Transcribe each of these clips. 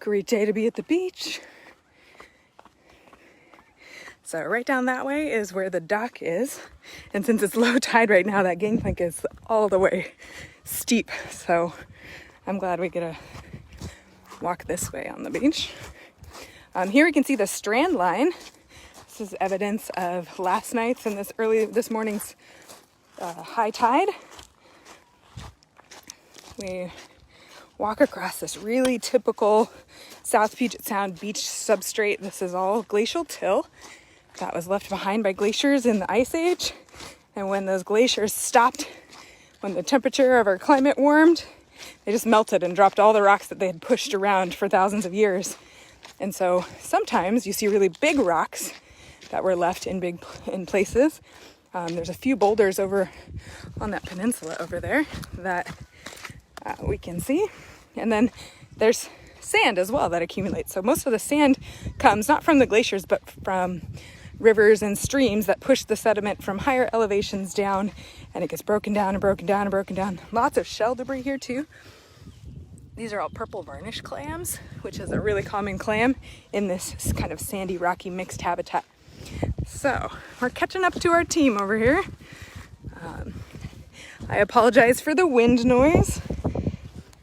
Great day to be at the beach. So right down that way is where the dock is. And since it's low tide right now, that gangplank is all the way steep. So I'm glad we get to walk this way on the beach. Here we can see the strand line. This is evidence of last night's and this morning's high tide. We walk across this really typical South Puget Sound beach substrate. This is all glacial till that was left behind by glaciers in the Ice Age. And when those glaciers stopped, when the temperature of our climate warmed, they just melted and dropped all the rocks that they had pushed around for thousands of years. And so sometimes you see really big rocks that were left in places. There's a few boulders over on that peninsula over there that we can see. And then there's sand as well that accumulates. So most of the sand comes not from the glaciers, but from rivers and streams that push the sediment from higher elevations down, and it gets broken down and broken down and broken down. Lots of shell debris here too. These are all purple varnish clams, which is a really common clam in this kind of sandy, rocky mixed habitat. So we're catching up to our team over here. I apologize for the wind noise.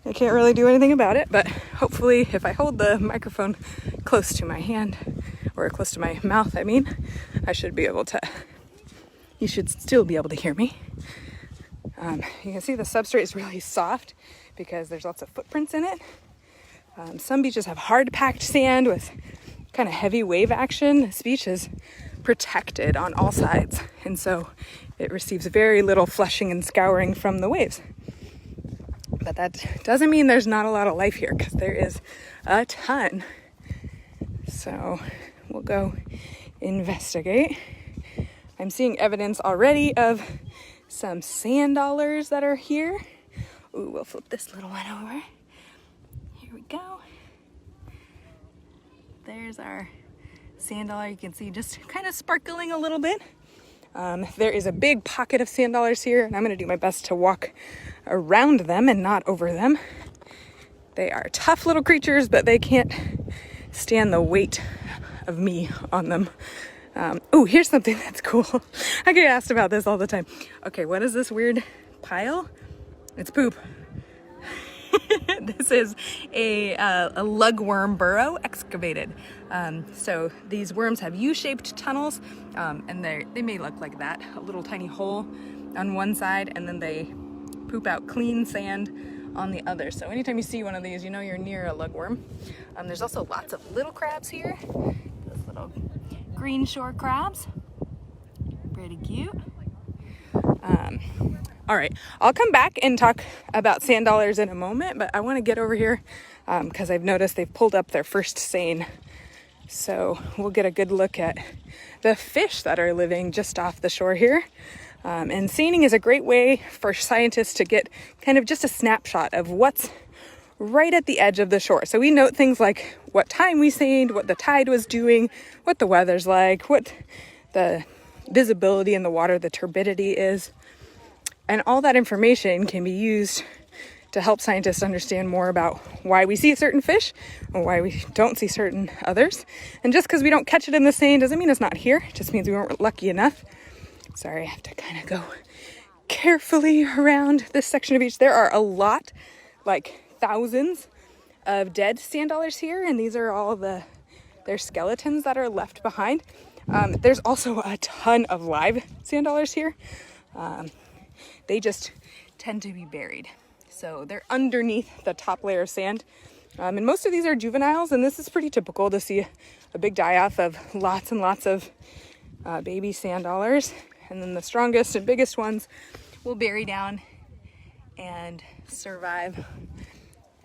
I can't really do anything about it, but hopefully if I hold the microphone close to my hand, or close to my mouth, I should be able to, you should still be able to hear me. You can see the substrate is really soft because there's lots of footprints in it. Some beaches have hard packed sand with kind of heavy wave action. This beach is protected on all sides, and so it receives very little flushing and scouring from the waves. But that doesn't mean there's not a lot of life here, because there is a ton. So we'll go investigate. I'm seeing evidence already of some sand dollars that are here. Ooh, we'll flip this little one over. Here we go. There's our sand dollar. You can see just kind of sparkling a little bit. There is a big pocket of sand dollars here, and I'm going to do my best to walk around them and not over them. They are tough little creatures, but they can't stand the weight of me on them. Oh, here's something that's cool. I get asked about this all the time. Okay, what is this weird pile? It's poop. This is a lugworm burrow excavated. So these worms have U-shaped tunnels, and they may look like that, a little tiny hole on one side, and then they poop out clean sand on the other. So anytime you see one of these, you know you're near a lugworm. There's also lots of little crabs here. Those little green shore crabs. Pretty cute. All right, I'll come back and talk about sand dollars in a moment, but I want to get over here because I've noticed they've pulled up their first seine. So we'll get a good look at the fish that are living just off the shore here. And seining is a great way for scientists to get kind of just a snapshot of what's right at the edge of the shore. So we note things like what time we seined, what the tide was doing, what the weather's like, what the visibility in the water, the turbidity is. And all that information can be used to help scientists understand more about why we see certain fish and why we don't see certain others. And just because we don't catch it in the seine doesn't mean it's not here. It just means we weren't lucky enough. Sorry, I have to kind of go carefully around this section of beach. There are a lot, like thousands of dead sand dollars here, and these are all their skeletons that are left behind. There's also a ton of live sand dollars here. They just tend to be buried. So they're underneath the top layer of sand. And most of these are juveniles, and this is pretty typical to see a big die-off of lots and lots of baby sand dollars. And then the strongest and biggest ones will bury down and survive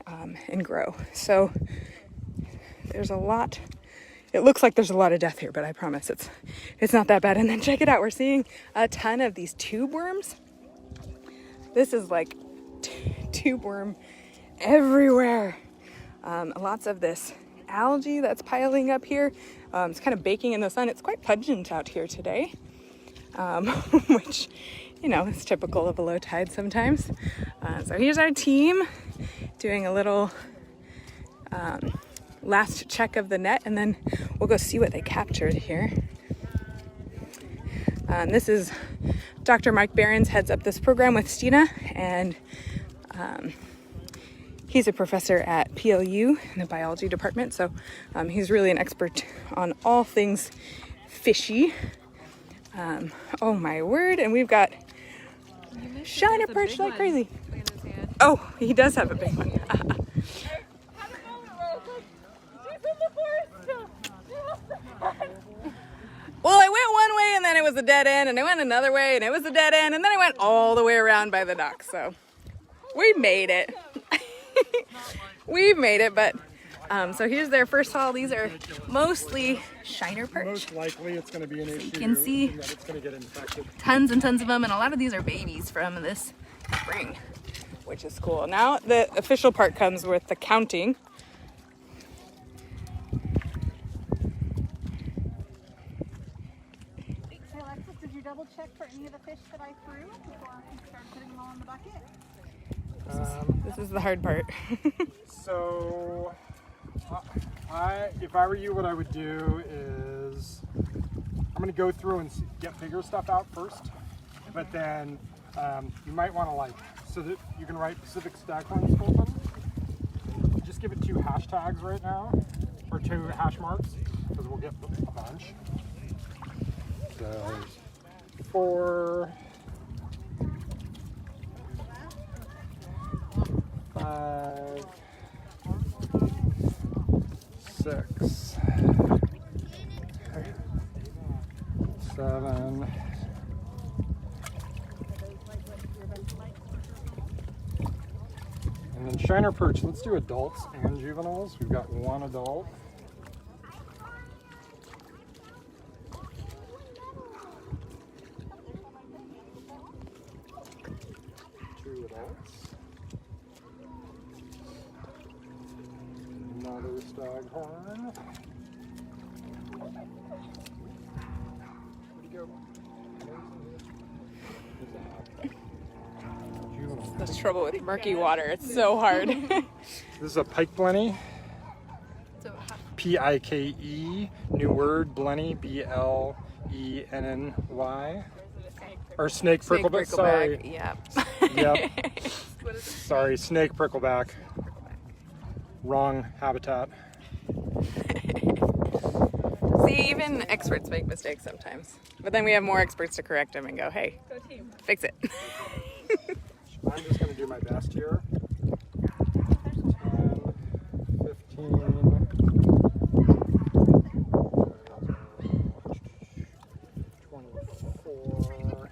and grow. So there's a lot. It looks like there's a lot of death here, but I promise it's not that bad. And then check it out. We're seeing a ton of these tube worms. This is like tube worm everywhere. Lots of this algae that's piling up here. It's kind of baking in the sun. It's quite pungent out here today, which, you know, is typical of a low tide sometimes. So here's our team doing a little last check of the net, and then we'll go see what they captured here. This is Dr. Mike Behrens heads up this program with Stina, and he's a professor at PLU in the biology department, so he's really an expert on all things fishy. Oh my word, and we've got shiner perch like crazy. Oh, he does have a big one. Well, I went one way and then it was a dead end, and I went another way and it was a dead end, and then I went all the way around by the dock. So we made it. We've made it, but so here's their first haul. These are mostly shiner perch. Most likely it's going to be an issue. You can see that it's going to get infected. Tons and tons of them, and a lot of these are babies from this spring, which is cool. Now the official part comes with the counting. Alexis, did you double check for any of the fish that I threw before you started putting them all in the bucket? This is the hard part. So, if I were you, what I would do is I'm going to go through and get bigger stuff out first, but then you might want to so that you can write Pacific Staghorn Sculpin. Just give it 2 hashtags right now, or 2 hash marks, because we'll get a bunch. So 4, 5, 6, 7, 8. And then shiner perch, let's do adults and juveniles. We've got 1 adult. 2 adults. Another staghorn. Where'd he go? There's trouble with murky water. It's so hard. This is a pike blenny. P-I-K-E. New word, blenny. B-L-E-N-N-Y. Or snake prickleback. Sorry. Yeah. Yep. Sorry, snake prickleback. Wrong habitat. See, even experts make mistakes sometimes. But then we have more experts to correct them and go, hey, fix it. I'm just going to do my best here. 10, 15, 24,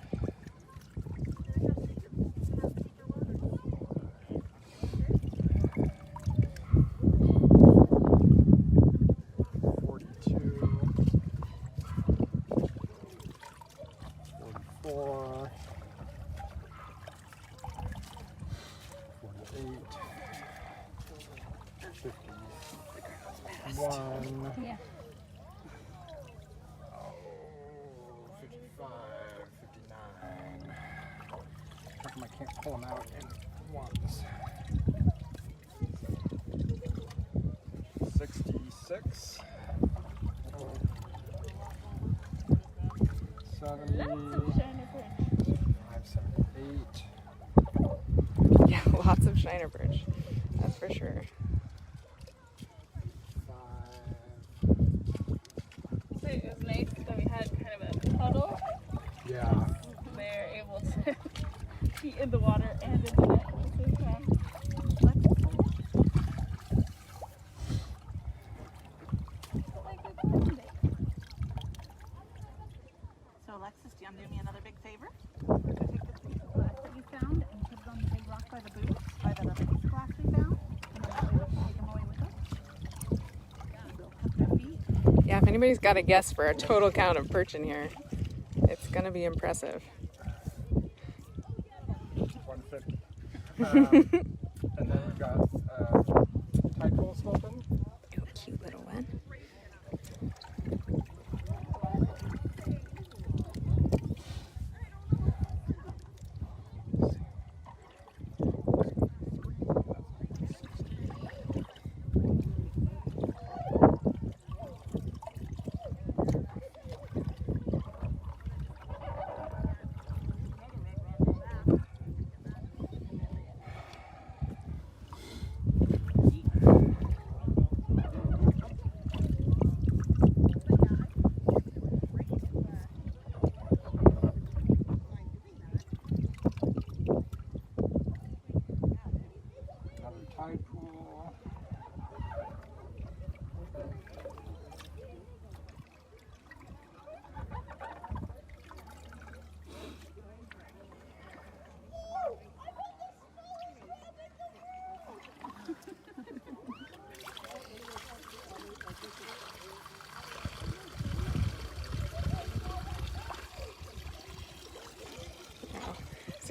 42, 44, 48, 51, Yeah. 55, 59. How come I can't pull them out in ones? 66, 70, 78. Yeah, lots of shiner perch. That's for sure. 5. So it was nice that we had kind of a puddle. Yeah. They're able to be in the water and in the net at the same time. So Alexis, do you want to do me another big favor? Take the piece of glass that you found and put it on the big rock by the boots, by that other piece of glass we found, and then that way we can take them away with us. We'll cut their feet. Yeah, if anybody's got a guess for a total count of perch in here, it's going to be impressive. 150. And then we've got tidal sculpin. Ooh, cute little one.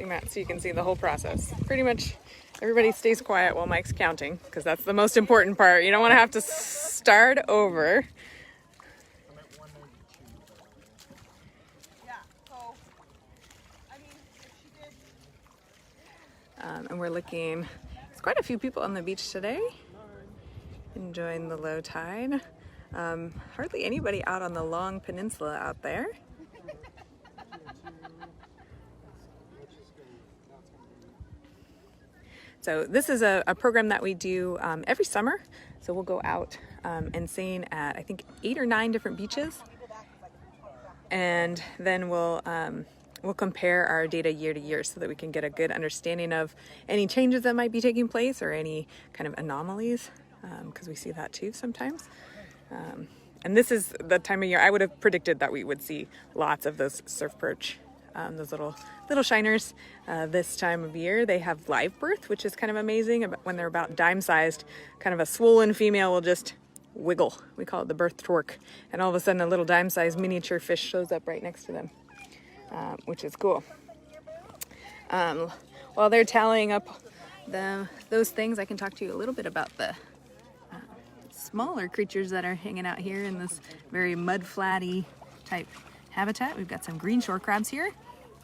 zoom out so you can see the whole process. Pretty much everybody stays quiet while Mike's counting because that's the most important part. You don't want to have to start over. I'm at 192. Yeah, so, I mean, if she did... And we're looking, there's quite a few people on the beach today, enjoying the low tide. Hardly anybody out on the long peninsula out there. So this is a program that we do every summer. So we'll go out and seine at, I think, 8 or 9 different beaches. And then we'll compare our data year to year so that we can get a good understanding of any changes that might be taking place or any kind of anomalies, because we see that too sometimes. And this is the time of year I would have predicted that we would see lots of those surf perch, those little shiners. This time of year they have live birth, which is kind of amazing. When they're about dime sized, kind of a swollen female will just wiggle. We call it the birth torque, and all of a sudden a little dime sized miniature fish shows up right next to them, which is cool. While they're tallying up those things, I can talk to you a little bit about the smaller creatures that are hanging out here in this very mud flatty type habitat. We've got some green shore crabs here.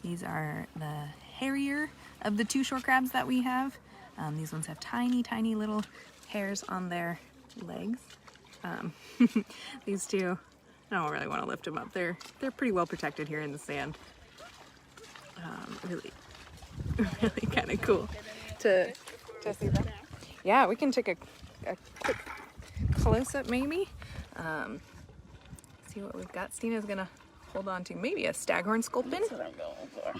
These are the hairier of the 2 shore crabs that we have. These ones have tiny little hairs on their legs. These two, I don't really want to lift them up. They're pretty well protected here in the sand. Really kind of cool to see that. Yeah, we can take a quick close-up maybe. See what we've got. Stina's gonna hold on to maybe a staghorn sculpin. That's what I'm going for.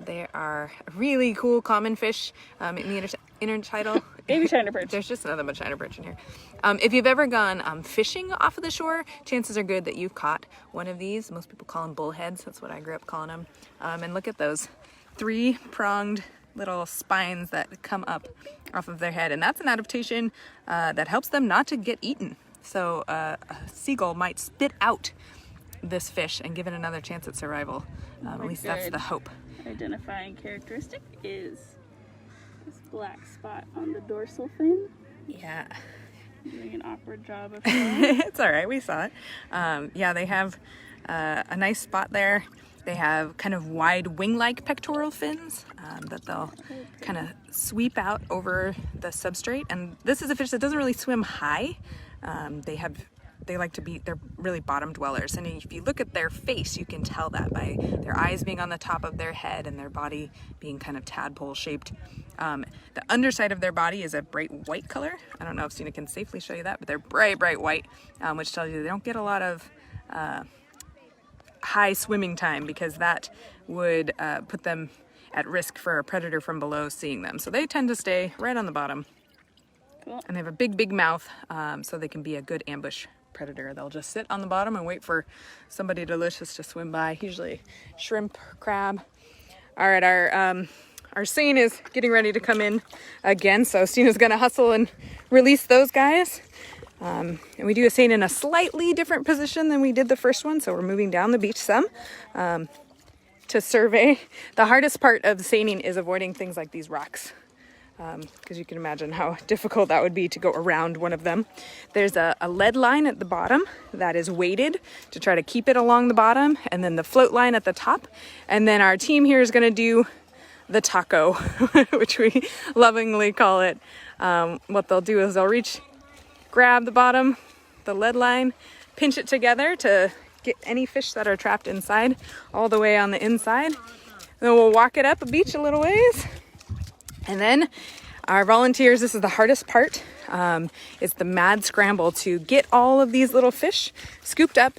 They are a really cool common fish in the intertidal. Baby shiner perch. There's just another bunch of shiner perch in here. If you've ever gone fishing off of the shore, chances are good that you've caught one of these. Most people call them bullheads. That's what I grew up calling them. And look at those 3-pronged little spines that come up off of their head, and that's an adaptation that helps them not to get eaten. So a seagull might spit out this fish and give it another chance at survival. At least that's the hope. Identifying characteristic is this black spot on the dorsal fin. Yeah. Doing an awkward job of showing. It's all right, we saw it. Yeah, they have a nice spot there. They have kind of wide wing-like pectoral fins that they'll kind of sweep out over the substrate. And this is a fish that doesn't really swim high. They like to be, they're really bottom dwellers. And if you look at their face, you can tell that by their eyes being on the top of their head and their body being kind of tadpole shaped. The underside of their body is a bright white color. I don't know if Stina can safely show you that, but they're bright white, which tells you they don't get a lot of high swimming time, because that would put them at risk for a predator from below seeing them. So they tend to stay right on the bottom. Cool. And they have a big mouth, so they can be a good ambush predator. They'll just sit on the bottom and wait for somebody delicious to swim by, usually shrimp, crab. All right, our seine is getting ready to come in again, so Stina's gonna hustle and release those guys. And we do a seine in a slightly different position than we did the first one, so we're moving down the beach some to survey. The hardest part of seining is avoiding things like these rocks, because you can imagine how difficult that would be to go around one of them. There's a lead line at the bottom that is weighted to try to keep it along the bottom, and then the float line at the top. And then our team here is going to do the taco, which we lovingly call it. What they'll do is they'll grab the bottom, the lead line, pinch it together to get any fish that are trapped inside all the way on the inside. Then we'll walk it up a beach a little ways. And then our volunteers, this is the hardest part, is the mad scramble to get all of these little fish scooped up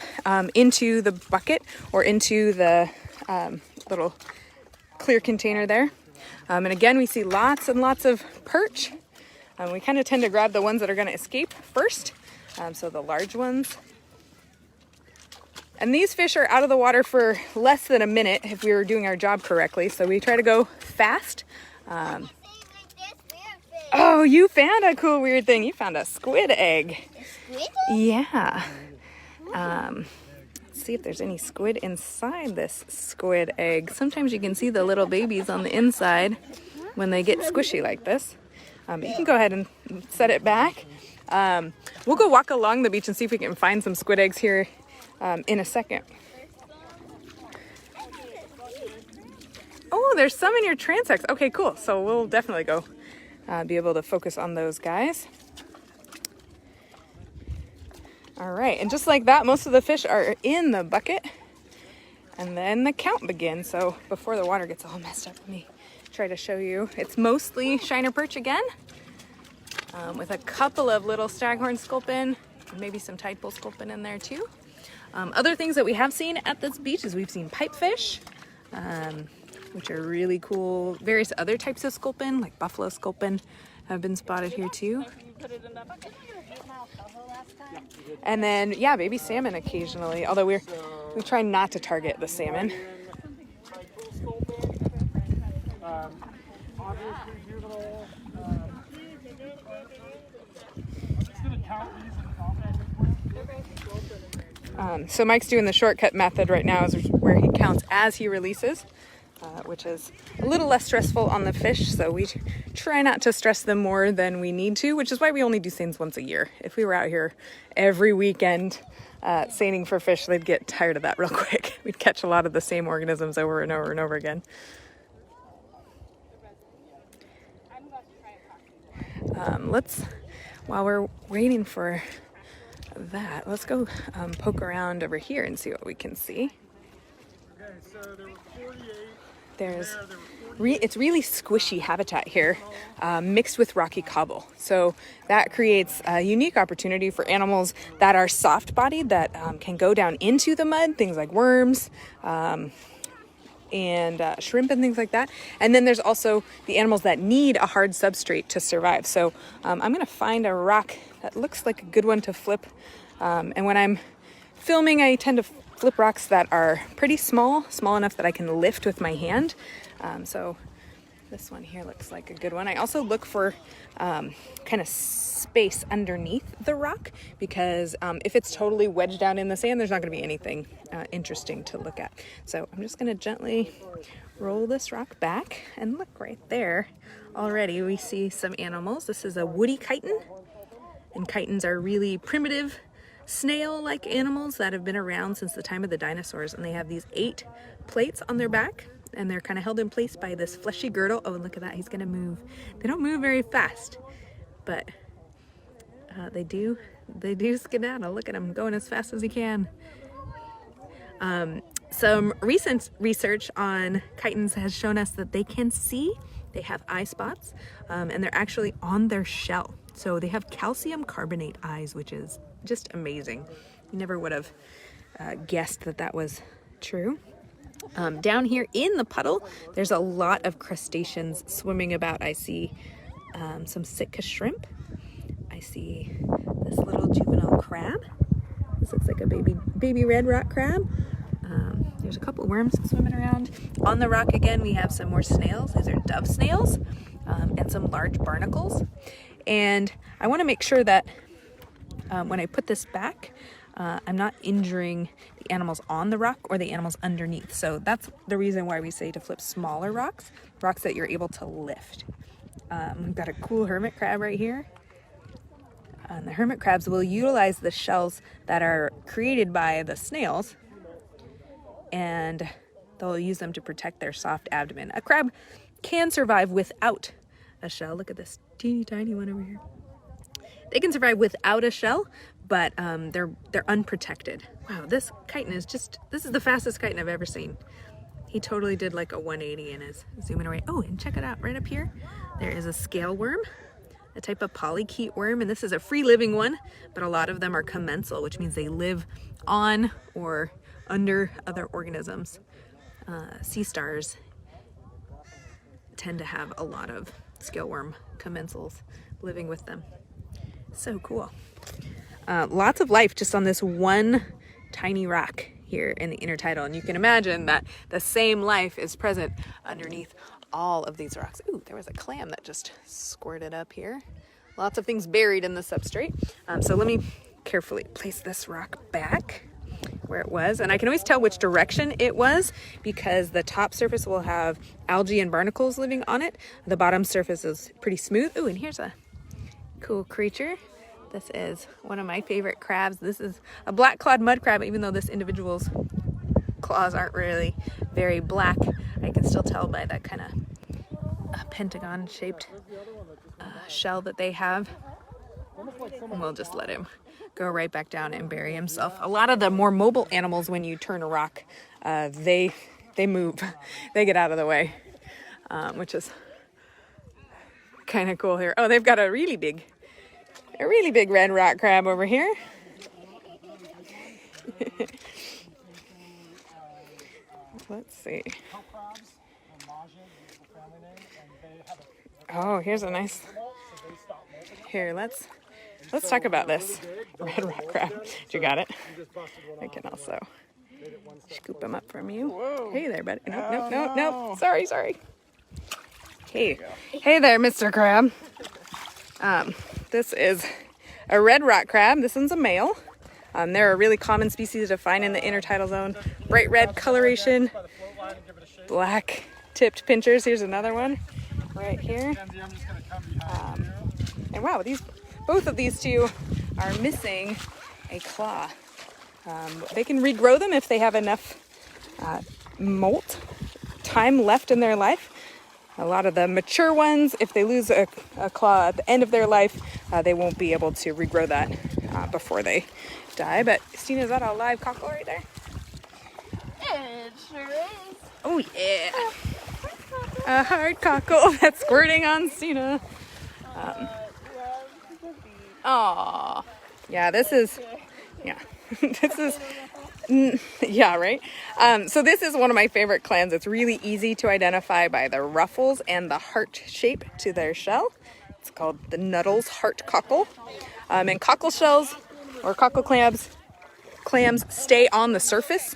into the bucket or into the little clear container there. And again, we see lots and lots of perch. We kind of tend to grab the ones that are going to escape first, so the large ones. And these fish are out of the water for less than a minute if we were doing our job correctly, so we try to go fast. Oh, you found a cool weird thing. You found a squid egg. Squid egg? Yeah. Let's see if there's any squid inside this squid egg. Sometimes you can see the little babies on the inside when they get squishy like this. But you can go ahead and set it back. We'll go walk along the beach and see if we can find some squid eggs here in a second. Oh, there's some in your transects. Okay, cool. So we'll definitely go be able to focus on those guys. All right, and just like that, most of the fish are in the bucket. And then the count begins. So before the water gets all messed up, let me try to show you. It's mostly shiner perch again, with a couple of little staghorn sculpin, and maybe some tidepool sculpin in there too. Other things that we have seen at this beach is we've seen pipefish, which are really cool. Various other types of sculpin, like buffalo sculpin, have been spotted here too. And then, yeah, baby salmon occasionally, although we try not to target the salmon. So Mike's doing the shortcut method right now, is where he counts as he releases, which is a little less stressful on the fish. So we try not to stress them more than we need to, which is why we only do seines once a year. If we were out here every weekend seining for fish, they'd get tired of that real quick. We'd catch a lot of the same organisms over and over and over again. While we're waiting for that, let's go poke around over here and see what we can see. Okay, so there were 48. It's really squishy habitat here, mixed with rocky cobble. So that creates a unique opportunity for animals that are soft-bodied, that can go down into the mud, things like worms, and shrimp and things like that. And then there's also the animals that need a hard substrate to survive. So I'm going to find a rock that looks like a good one to flip. And when I'm filming, I tend to flip rocks that are pretty small enough that I can lift with my hand. So this one here looks like a good one. I also look for kind of space underneath the rock, because if it's totally wedged down in the sand, there's not going to be anything interesting to look at. So I'm just going to gently roll this rock back, and look right there. Already we see some animals. This is a woody chitin, and chitins are really primitive snail-like animals that have been around since the time of the dinosaurs, and they have these 8 plates on their back, and they're kind of held in place by this fleshy girdle. Oh, look at that, he's gonna move. They don't move very fast, but they do skedaddle. Look at him going as fast as he can. Some recent research on chitins has shown us that they can see. They have eye spots, and they're actually on their shell. So they have calcium carbonate eyes, which is just amazing. You never would have guessed that that was true. Down here in the puddle, there's a lot of crustaceans swimming about. I see some Sitka shrimp. I see this little juvenile crab. This looks like a baby red rock crab. There's a couple worms swimming around. On the rock again, we have some more snails. These are dove snails, and some large barnacles. And I want to make sure that when I put this back, I'm not injuring the animals on the rock or the animals underneath. So that's the reason why we say to flip smaller rocks that you're able to lift. We've got a cool hermit crab right here. And the hermit crabs will utilize the shells that are created by the snails, and they'll use them to protect their soft abdomen. A crab can survive without a shell. Look at this teeny tiny one over here. They can survive without a shell, but they're unprotected. Wow, this chitin is this is the fastest chitin I've ever seen. He totally did like a 180 and is zooming away. Oh, and check it out, right up here, there is a scale worm, a type of polychaete worm, and this is a free-living one, but a lot of them are commensal, which means they live on or under other organisms. Sea stars tend to have a lot of scale worm commensals living with them. So cool. Lots of life just on this one tiny rock here in the Intertidal, and you can imagine that the same life is present underneath all of these rocks. Ooh, there was a clam that just squirted up here. Lots of things buried in the substrate. So let me carefully place this rock back. where it was. And I can always tell which direction it was because the top surface will have algae and barnacles living on it. The bottom surface is pretty smooth. Ooh, and here's a cool creature. This is one of my favorite crabs. This is a black-clawed mud crab, even though this individual's claws aren't really very black. I can still tell by that kind of pentagon-shaped shell that they have. And we'll just let him go right back down and bury himself. A lot of the more mobile animals, when you turn a rock, they move. They get out of the way, which is kind of cool here. Oh, they've got a really big red rock crab over here. Let's see. Oh, here's a nice. Here, let's talk about this red rock crab. You got it? I can also scoop him up from you. Whoa. Hey there, buddy. Nope. Sorry. Hey there, Mr. Crab. This is a red rock crab. This one's a male. They're a really common species to find in the intertidal zone. Bright red coloration, black tipped pinchers. Here's another one right here. And wow, both of these two are missing a claw. They can regrow them if they have enough molt time left in their life. A lot of the mature ones, if they lose a claw at the end of their life, they won't be able to regrow that before they die. But Stina, is that a live cockle right there? It sure is. Oh yeah, a hard cockle that's squirting on Stina. Aw, yeah, this is yeah, right? So this is one of my favorite clams. It's really easy to identify by the ruffles and the heart shape to their shell. It's called the Nuttall's heart cockle. And cockle shells or cockle clams stay on the surface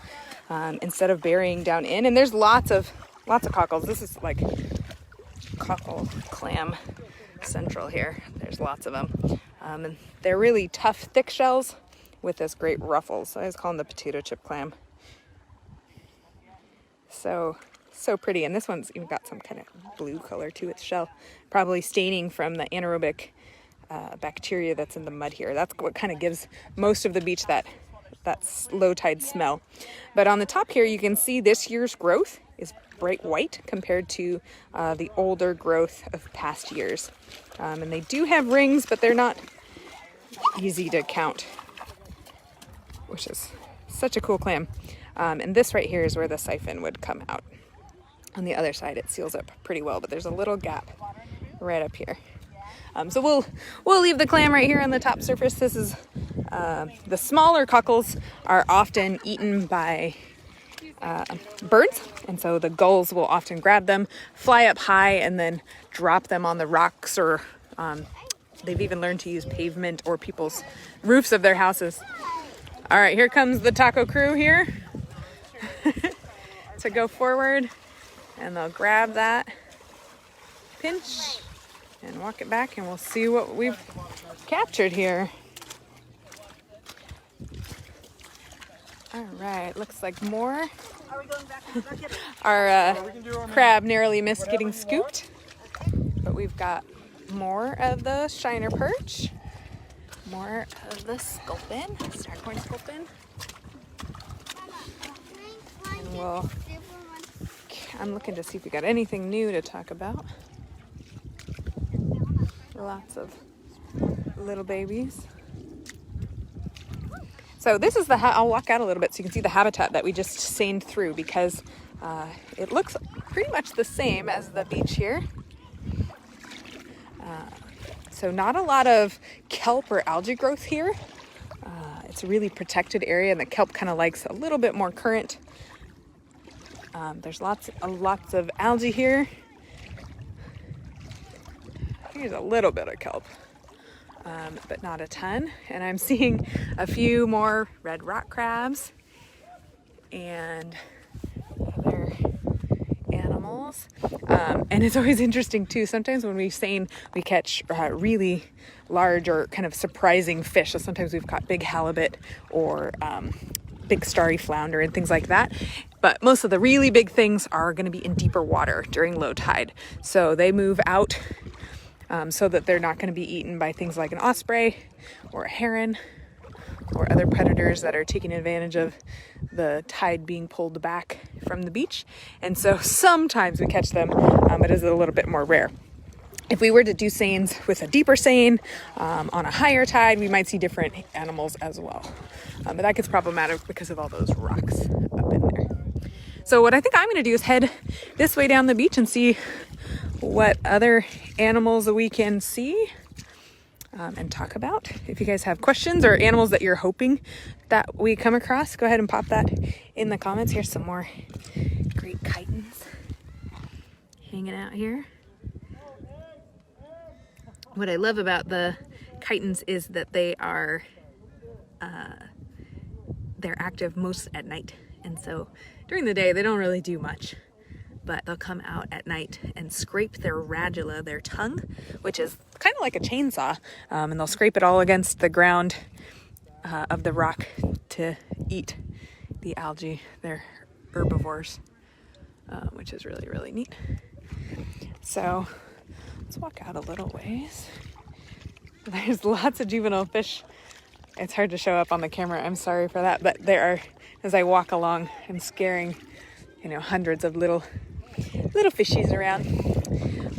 instead of burying down in. And there's lots of cockles. This is like cockle clam central here. There's lots of them. And they're really tough, thick shells with this great ruffles. So I just call them the potato chip clam. So pretty. And this one's even got some kind of blue color to its shell, probably staining from the anaerobic bacteria that's in the mud here. That's what kind of gives most of the beach that low tide smell. But on the top here, you can see this year's growth is bright white compared to the older growth of past years. And they do have rings, but they're not easy to count, which is such a cool clam. And this right here is where the siphon would come out. On the other side, it seals up pretty well, but there's a little gap right up here. So we'll leave the clam right here on the top surface. This is the smaller cockles are often eaten by birds, and so the gulls will often grab them, fly up high, and then drop them on the rocks, or they've even learned to use pavement or people's roofs of their houses. All right, here comes the taco crew here to go forward, and they'll grab that pinch and walk it back, and we'll see what we've captured here. All right, looks like more. Are we going back in the bucket? Our crab narrowly missed getting scooped, but we've got more of the shiner perch, more of the sculpin, starcorn sculpin, and I'm looking to see if we got anything new to talk about. Lots of little babies. So this is I'll walk out a little bit so you can see the habitat that we just seined through, because it looks pretty much the same as the beach here. So not a lot of kelp or algae growth here. It's a really protected area, and the kelp kind of likes a little bit more current. There's lots of algae here. Here's a little bit of kelp, but not a ton. And I'm seeing a few more red rock crabs and other animals. And it's always interesting too. Sometimes when we seine, we catch really large or kind of surprising fish. So sometimes we've caught big halibut or big starry flounder and things like that. But most of the really big things are going to be in deeper water during low tide. So they move out so that they're not going to be eaten by things like an osprey or a heron or other predators that are taking advantage of the tide being pulled back from the beach. And so sometimes we catch them, but it is a little bit more rare. If we were to do seines with a deeper seine on a higher tide, we might see different animals as well. But that gets problematic because of all those rocks up in there. So what I think I'm going to do is head this way down the beach and see what other animals we can see and talk about. If you guys have questions or animals that you're hoping that we come across, go ahead and pop that in the comments. Here's some more great chitons hanging out here. What I love about the chitons is that they are they're active most at night, and so during the day they don't really do much, but they'll come out at night and scrape their radula, their tongue, which is kind of like a chainsaw, and they'll scrape it all against the ground of the rock to eat the algae. They're herbivores, which is really, really neat. So let's walk out a little ways. There's lots of juvenile fish. It's hard to show up on the camera. I'm sorry for that, but there are, as I walk along, I'm scaring, hundreds of little fishies around.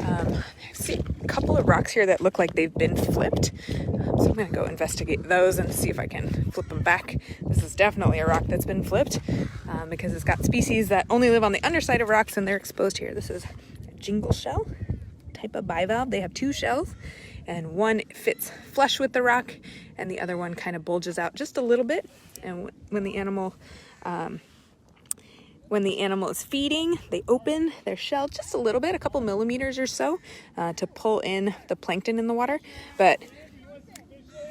I see a couple of rocks here that look like they've been flipped. So I'm gonna go investigate those and see if I can flip them back. This is definitely a rock that's been flipped because it's got species that only live on the underside of rocks and they're exposed here. This is a jingle shell type of bivalve. They have two shells, and one fits flush with the rock and the other one kind of bulges out just a little bit. And when the animal is feeding, they open their shell just a little bit, a couple millimeters or so, to pull in the plankton in the water. But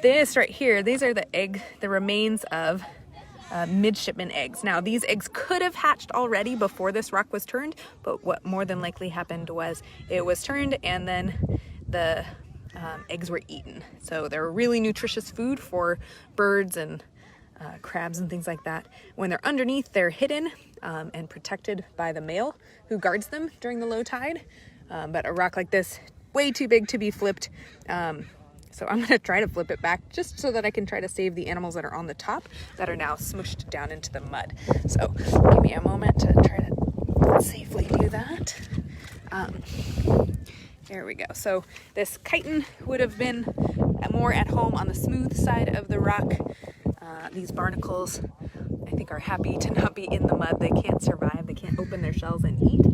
this right here, these are the remains of midshipman eggs. Now, these eggs could have hatched already before this rock was turned, but what more than likely happened was it was turned and then the eggs were eaten. So they're really nutritious food for birds and crabs and things like that. When they're underneath, they're hidden and protected by the male who guards them during the low tide. But a rock like this, way too big to be flipped. So I'm gonna try to flip it back just so that I can try to save the animals that are on the top that are now smushed down into the mud. So give me a moment to try to safely do that. There we go. So this chiton would have been more at home on the smooth side of the rock. These barnacles, I think, are happy to not be in the mud. They can't survive. They can't open their shells and eat.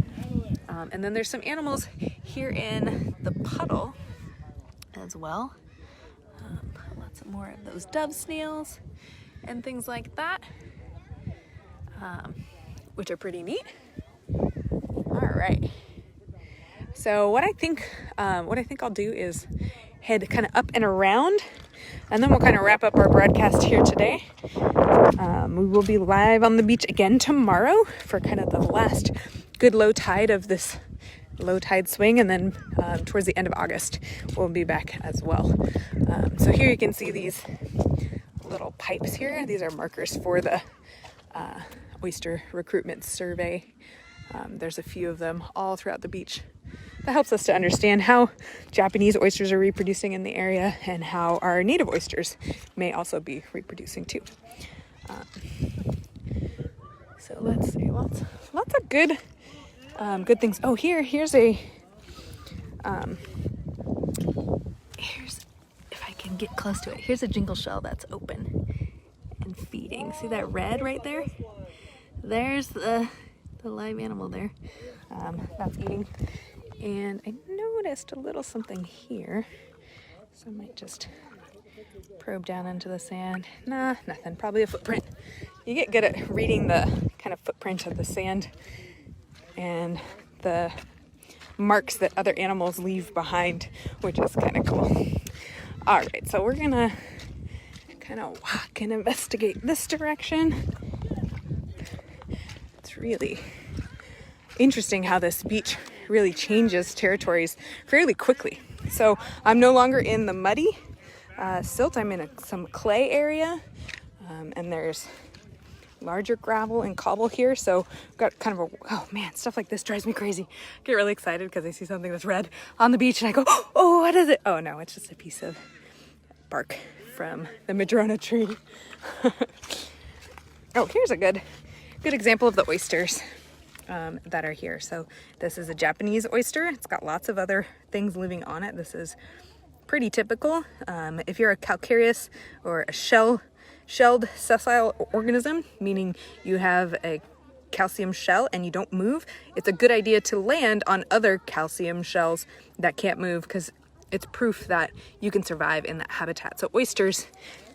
And then there's some animals here in the puddle as well. Lots more of those dove snails and things like that, which are pretty neat. All right. So what I think I'll do is head kind of up and around, and then we'll kind of wrap up our broadcast here today. We will be live on the beach again tomorrow for kind of the last good low tide of this low tide swing, and then towards the end of August we'll be back as well. So here you can see these little pipes here. These are markers for the oyster recruitment survey. There's a few of them all throughout the beach. That helps us to understand how Japanese oysters are reproducing in the area and how our native oysters may also be reproducing too. So let's see, lots of good things. Oh, here's if I can get close to it. Here's a jingle shell that's open and feeding. See that red right there? There's the live animal there. That's eating. And I noticed a little something here. So I might just probe down into the sand. Nah, nothing. Probably a footprint. You get good at reading the kind of footprint of the sand and the marks that other animals leave behind, which is kind of cool. All right, so we're gonna kind of walk and investigate this direction. It's really interesting how this beach really changes territories fairly quickly. So I'm no longer in the muddy silt. I'm in some clay area, and there's larger gravel and cobble here. So we've got kind of a, oh man, stuff like this drives me crazy. I get really excited because I see something that's red on the beach and I go, oh, what is it? Oh no, it's just a piece of bark from the madrona tree. Oh, here's a good example of the oysters that are here. So this is a Japanese oyster. It's got lots of other things living on it. This is pretty typical. If you're a calcareous or a shelled sessile organism, meaning you have a calcium shell and you don't move, it's a good idea to land on other calcium shells that can't move, because it's proof that you can survive in that habitat. So oysters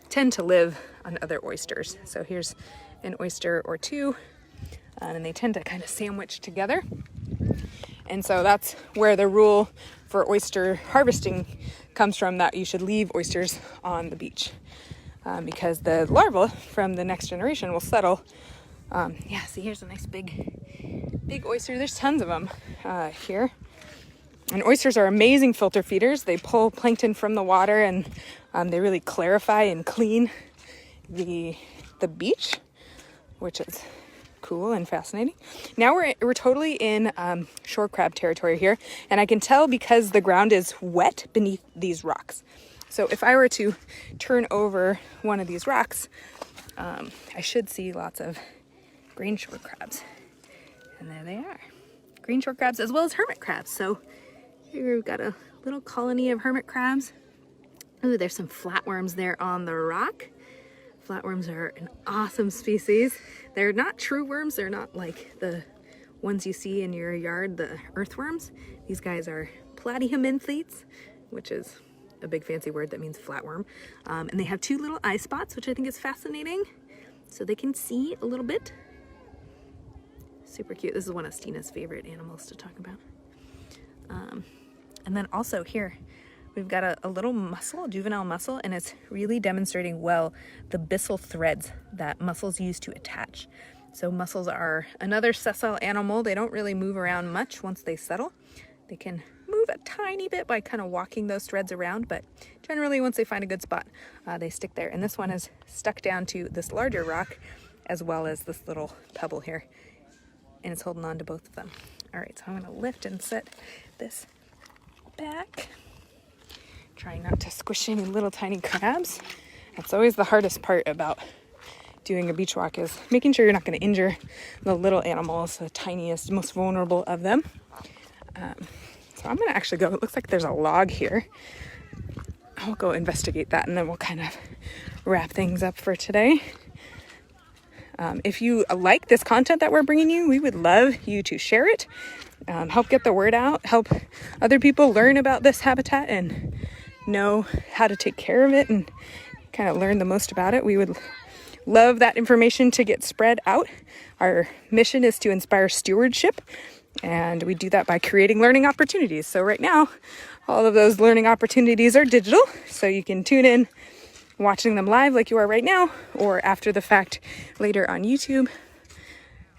tend to live on other oysters. So here's an oyster or two, and they tend to kind of sandwich together. And so that's where the rule for oyster harvesting comes from, that you should leave oysters on the beach, because the larvae from the next generation will settle. Yeah, see, here's a nice big oyster. There's tons of them here. And oysters are amazing filter feeders. They pull plankton from the water, and they really clarify and clean the beach, which is cool and fascinating. Now we're totally in shore crab territory here, and I can tell because the ground is wet beneath these rocks. So if I were to turn over one of these rocks, I should see lots of green shore crabs. And there they are. Green shore crabs as well as hermit crabs. So here we've got a little colony of hermit crabs. Ooh, there's some flatworms there on the rock. Flatworms are an awesome species. They're not true worms. They're not like the ones you see in your yard, the earthworms. These guys are platyhelminthes, which is a big fancy word that means flatworm. And they have two little eye spots, which I think is fascinating. So they can see a little bit. Super cute. This is one of Stina's favorite animals to talk about. And then also here, we've got a little mussel, a juvenile mussel, and it's really demonstrating well the byssal threads that mussels use to attach. So mussels are another sessile animal. They don't really move around much once they settle. They can move a tiny bit by kind of walking those threads around, but generally once they find a good spot, they stick there. And this one is stuck down to this larger rock as well as this little pebble here, and it's holding on to both of them. All right, so I'm gonna lift and set this back. Trying not to squish any little tiny crabs. That's always the hardest part about doing a beach walk, is making sure you're not going to injure the little animals, the tiniest, most vulnerable of them. So I'm going to actually go, it looks like there's a log here. I'll go investigate that, and then we'll kind of wrap things up for today. If you like this content that we're bringing you, we would love you to share it, help get the word out, help other people learn about this habitat and know how to take care of it and kind of learn the most about it. We would love that information to get spread out. Our mission is to inspire stewardship, and we do that by creating learning opportunities. So right now, all of those learning opportunities are digital, so you can tune in watching them live like you are right now, or after the fact later on YouTube.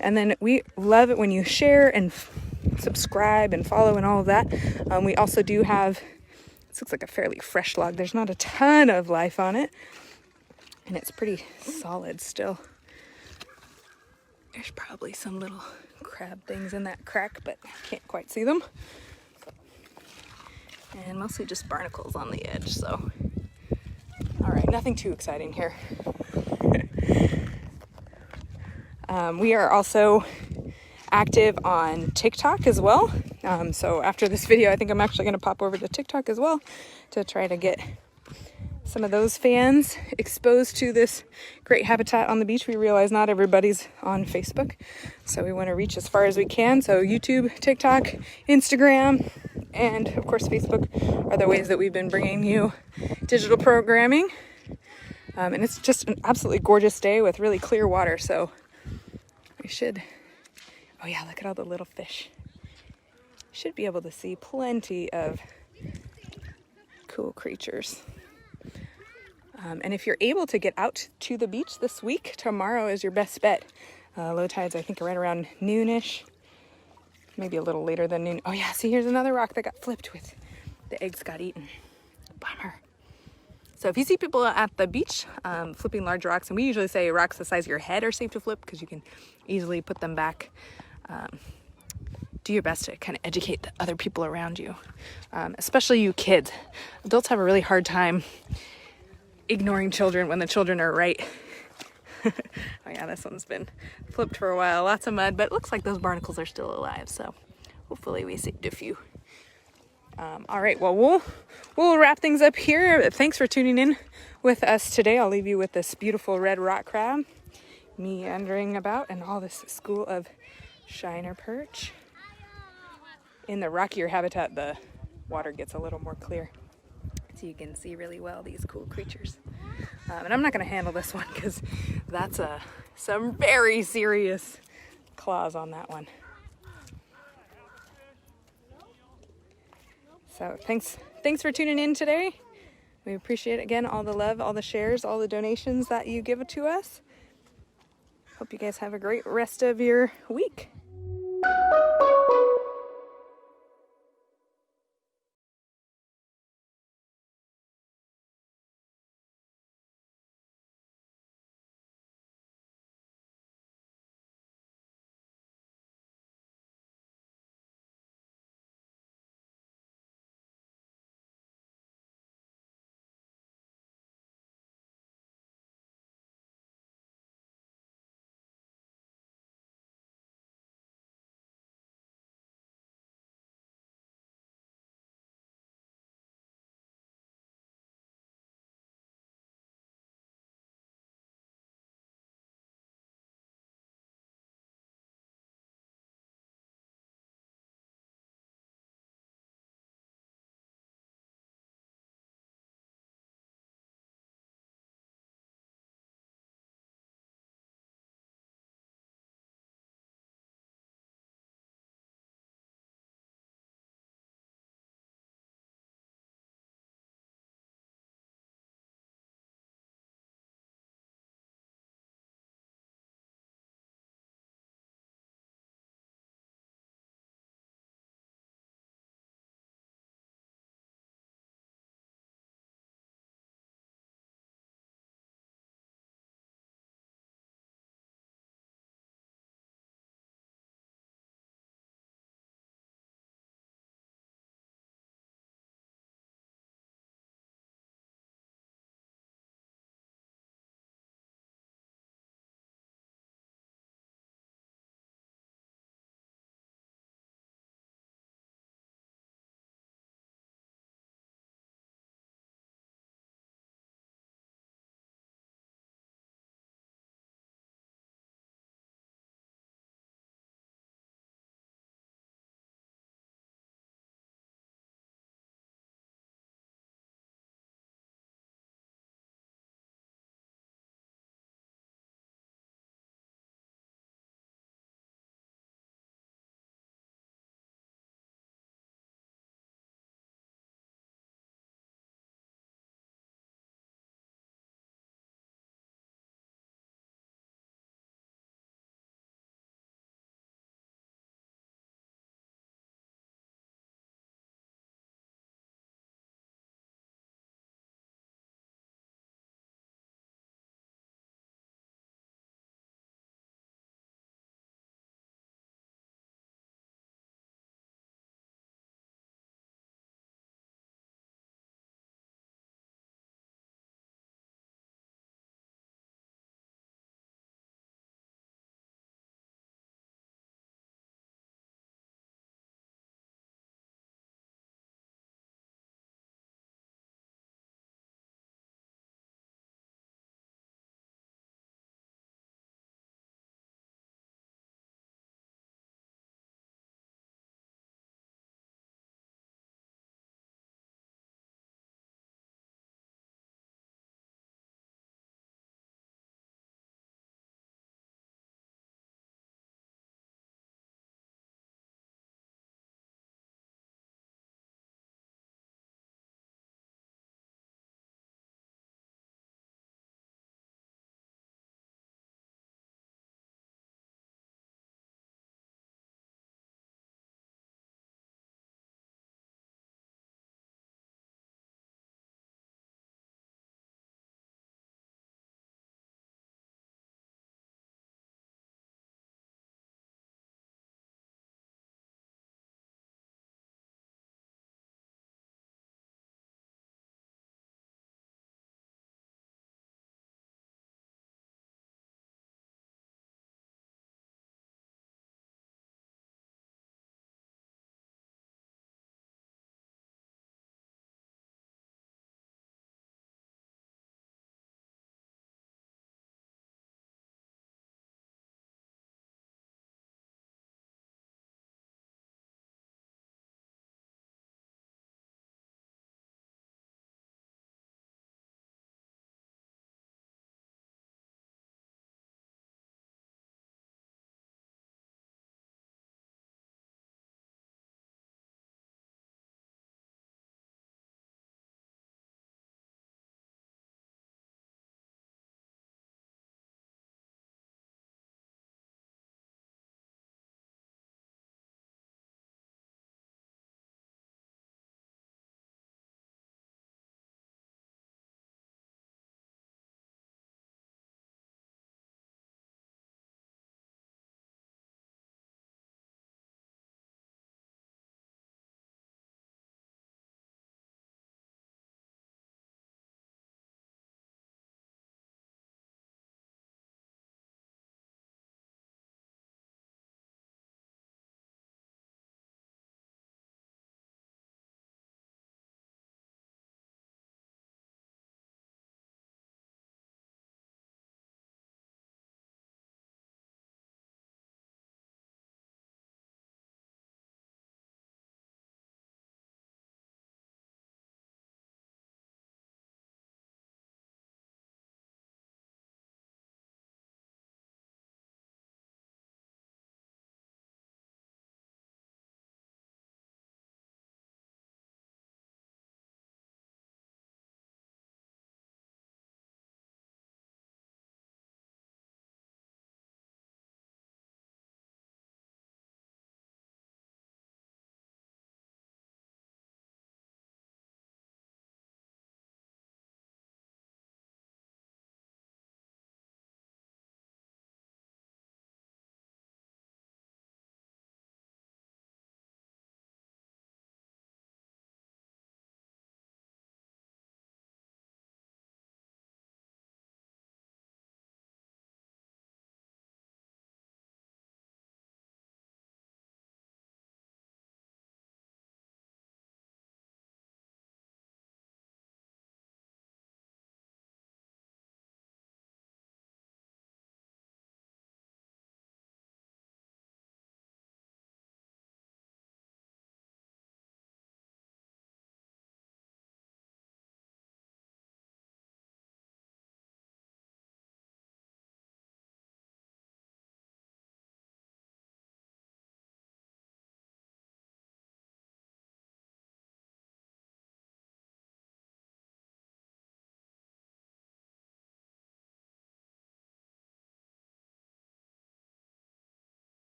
And then we love it when you share and subscribe and follow and all of that. We also do have, this looks like a fairly fresh log. There's not a ton of life on it, and it's pretty solid still. There's probably some little crab things in that crack, but I can't quite see them. And mostly just barnacles on the edge, so. All right, nothing too exciting here. We are also active on TikTok as well. So after this video, I think I'm actually going to pop over to TikTok as well to try to get some of those fans exposed to this great habitat on the beach. We realize not everybody's on Facebook, so we want to reach as far as we can. So YouTube, TikTok, Instagram, and of course Facebook are the ways that we've been bringing you digital programming. And it's just an absolutely gorgeous day with really clear water, so we should, oh yeah, look at all the little fish. Should be able to see plenty of cool creatures. And if you're able to get out to the beach this week, tomorrow is your best bet. Low tides, I think, are right around noonish, maybe a little later than noon. Oh yeah, see, here's another rock that got flipped with the eggs got eaten. Bummer. So if you see people at the beach flipping large rocks, and we usually say rocks the size of your head are safe to flip because you can easily put them back, do your best to kind of educate the other people around you, especially you kids. Adults have a really hard time ignoring children when the children are right. Oh yeah, this one's been flipped for a while. Lots of mud, but it looks like those barnacles are still alive, so hopefully we saved a few. All right, well, we'll wrap things up here. Thanks for tuning in with us today. I'll leave you with this beautiful red rock crab meandering about and all this school of shiner perch. In the rockier habitat, the water gets a little more clear, so you can see really well these cool creatures. And I'm not going to handle this one because that's some very serious claws on that one. So thanks for tuning in today. We appreciate, again, all the love, all the shares, all the donations that you give to us. Hope you guys have a great rest of your week.